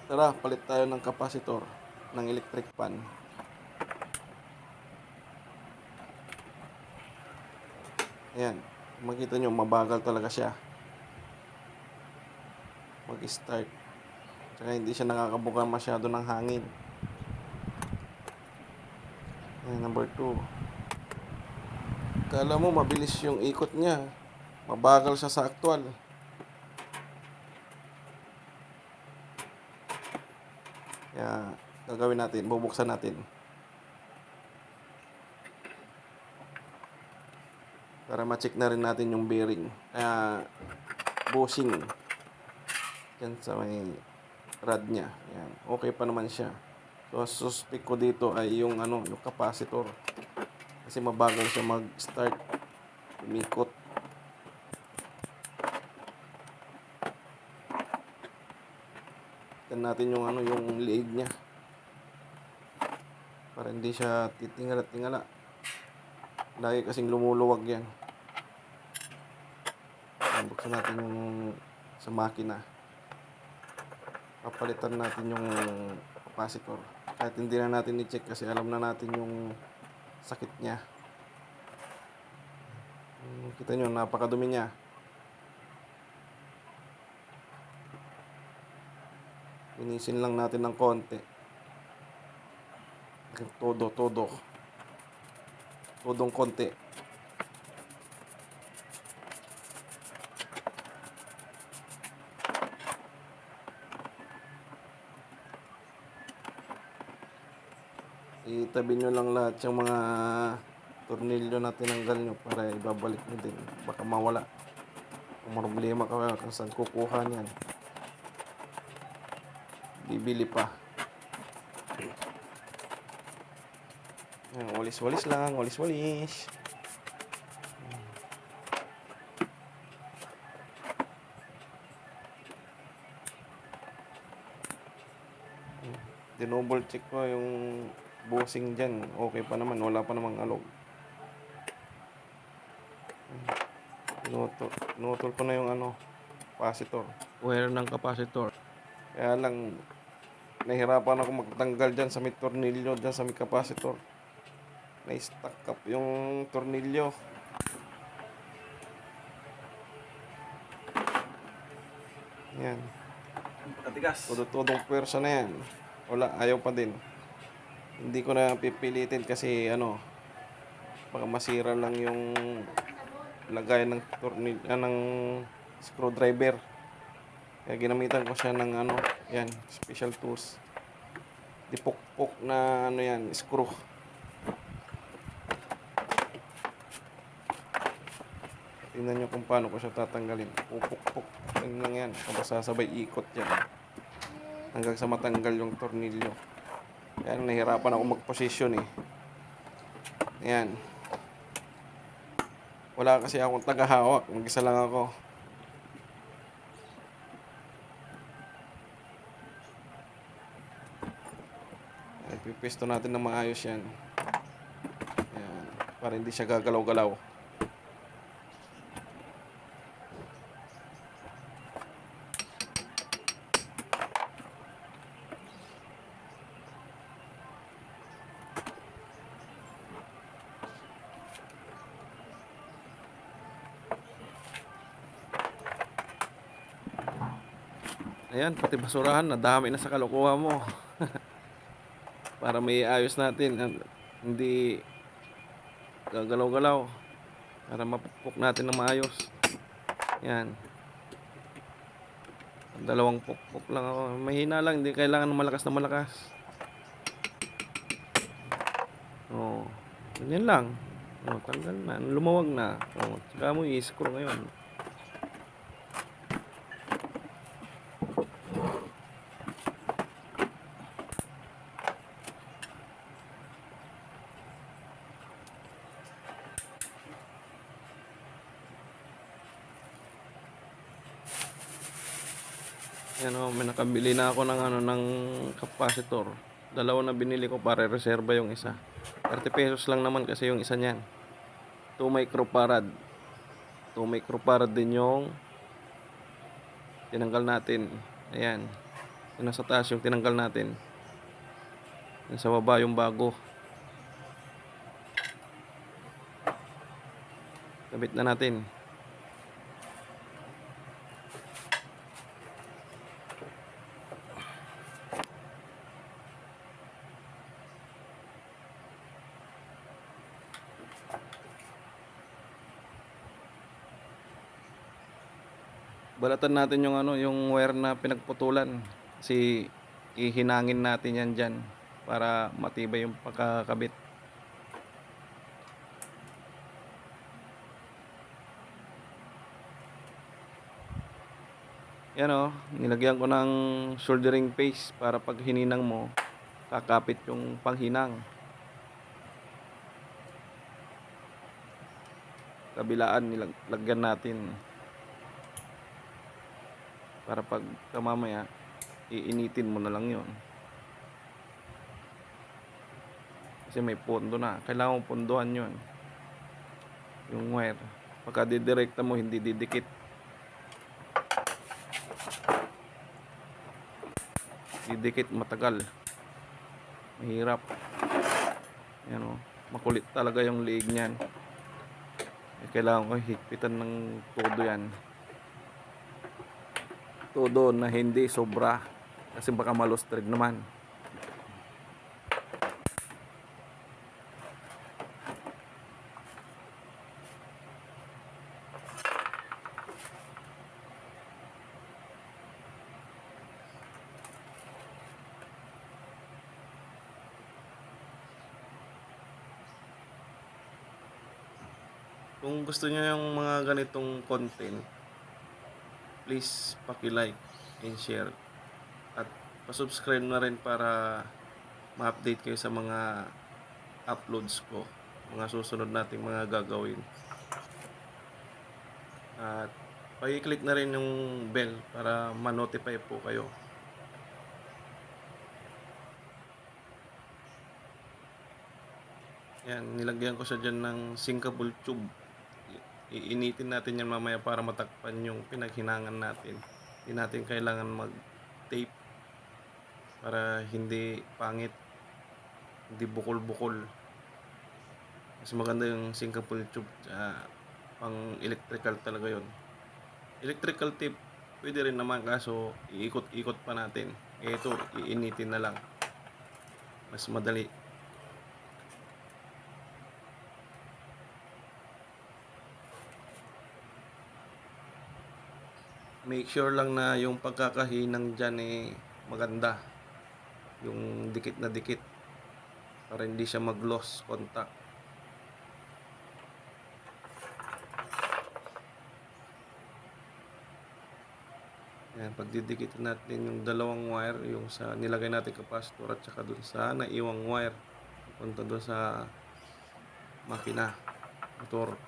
Tara, palit tayo ng kapasitor ng electric pan. Ayan, makita nyo, mabagal talaga siya mag-start. Tsaka hindi siya nakakabuka masyado ng hangin. Ayan, number 2. Kala mo mabilis yung ikot niya, mabagal siya sa actual. Kaya gagawin natin, bubuksan natin para ma-check na rin natin yung bearing, bushing yan sa may rod niya. Ayan, okay pa naman siya. So suspect ko dito ay yung yung capacitor, kasi mabagal siya mag-start, umikot. Tignan natin yung yung leeg niya para hindi siya titingala-tingala. Lagi kasing lumuluwag yan. Buksan natin yung sa makina. Papalitan natin yung capacitor. Kahit hindi na natin i-check kasi alam na natin yung sakit niya. Kita nyo, napakadumi niya. Linisin lang natin ng konti. Todong konti. Itabi nyo lang lahat yung mga tornilyo na tinanggal nyo para ibabalik nyo din. Baka mawala. Kung problema ka kung saan kukuha niyan, bibili pa. Walis-walis lang, walis-walis. Dinoble check ko yung bushing dyan. Okay pa naman, wala pa namang alog. Pinutol ko na yung capacitor, wire ng capacitor. Kaya lang nahirapan ako magtanggal dyan sa may tornilyo, dyan sa may capacitor. Na-stuck up yung tornilyo. Yan, Katigas. todo-todong pwersa na yan. Wala, ayaw pa din. Hindi ko na pipilitin kasi baka masira lang yung lagay ng tornilyo, ng screwdriver. Kaya ginamitan ko siya ng yan, special tools. Dipukpok na yan, screw. Tingnan nyo kung paano ko siya tatanggalin. Pupukpok. Tingnan lang yan. Tapos sasabay ikot yan hanggang sa matanggal yung tornilyo. Kaya nahirapan ako mag-position eh. Ayan. Wala kasi akong tagahawak. Mag-isa lang ako. Pipisto natin na maayos yan. Ayan. Para hindi siya gagalaw-galaw. Ayan, pati basurahan, nadami na sa kalokohan mo. Para may ayos natin, hindi gagalaw-galaw. Para mapukpok natin na maayos. Yan. Dalawang pukpok lang ako. Mahina lang, hindi kailangan ng malakas na malakas. Oh, ganyan lang. Oh, tanggal na, lumawag na. Oh, saka mo i-screw ngayon. Yan may nakabili na ako ng capacitor. Dalawa na binili ko para reserva yung isa. 30 pesos lang naman kasi yung isa niyan. 2 microfarad. 2 microfarad din yung tinanggal natin. Ayan. Yung nasa taas yung tinanggal natin. Yung sa baba yung bago. Kabit na natin. Balatan natin yung ano, yung wire na pinagputulan. Kasi ihinangin natin yan dyan para matibay yung pagkakabit. Yan o, nilagyan ko ng soldering paste para pag hininang mo, kakapit yung panghinang. Kabilaan nilagyan natin. Para pag mamaya, iinitin mo na lang yon. Kasi may pondo na. Kailangan mong pondohan yon. Yung wire. Pagka didirekta mo, hindi didikit. Didikit matagal. Mahirap. Yan o. Makulit talaga yung liig niyan. Kailangan ko higpitan ng todo yan. Todo na hindi sobra. Kasi baka malustred naman. Kung gusto niyo yung mga ganitong content, please paki-like and share. At pa-subscribe na rin para ma-update kayo sa mga uploads ko, mga susunod nating mga gagawin. At paki-click na rin yung bell para ma-notify po kayo. Yan, nilagyan ko siya dyan ng sinkable tube. Iinitin natin yan mamaya para matakpan yung pinaghinangan natin. Hindi natin kailangan mag-tape para hindi pangit, hindi bukol-bukol. Mas maganda yung sinkable tube. Pang electrical talaga yon. Electrical tape pwede rin naman, kaso iikot-ikot pa natin. Ito, iinitin na lang. Mas madali. Make sure lang na yung pagkakahinang dyan maganda. Yung dikit na dikit. Para hindi siya mag-loss contact. Yan, pagdidikit natin yung dalawang wire, yung sa nilagay natin capacitor at saka dun sa naiwang wire. Punta dun sa makina, motor.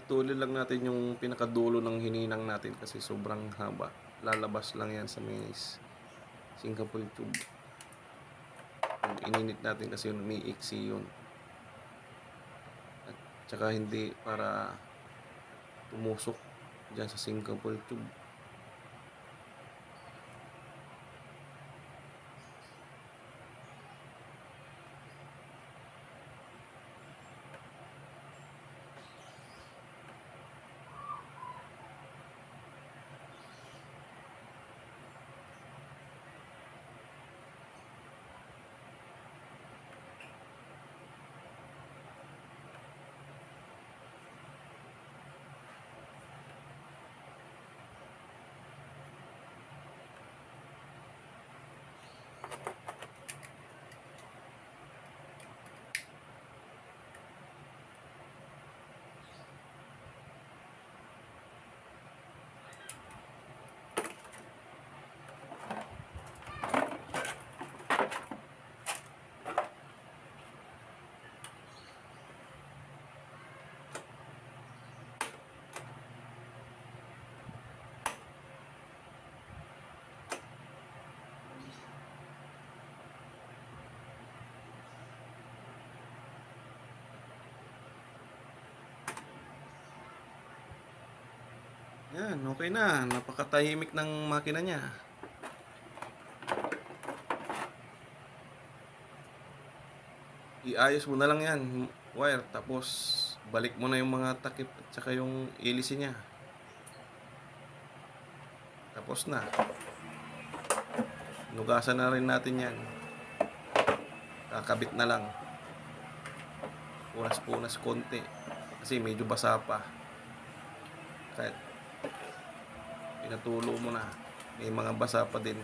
Patuloy lang natin yung pinakadulo ng hininang natin kasi sobrang haba. Lalabas lang yan sa may sinkable tube. Pag ininit natin kasi yun, may iksi yun. At saka hindi para tumusok dyan sa sinkable tube. Yan, okay na. Napakatahimik ng makina niya. Iayos mo na lang yan, wire. Tapos, balik mo na yung mga takip at saka yung ilisi niya. Tapos na. Nugasan na rin natin yan. Kakabit na lang. Punas-punas konti. Kasi medyo basa pa. Kahit pinatulo mo na, may mga basa pa din.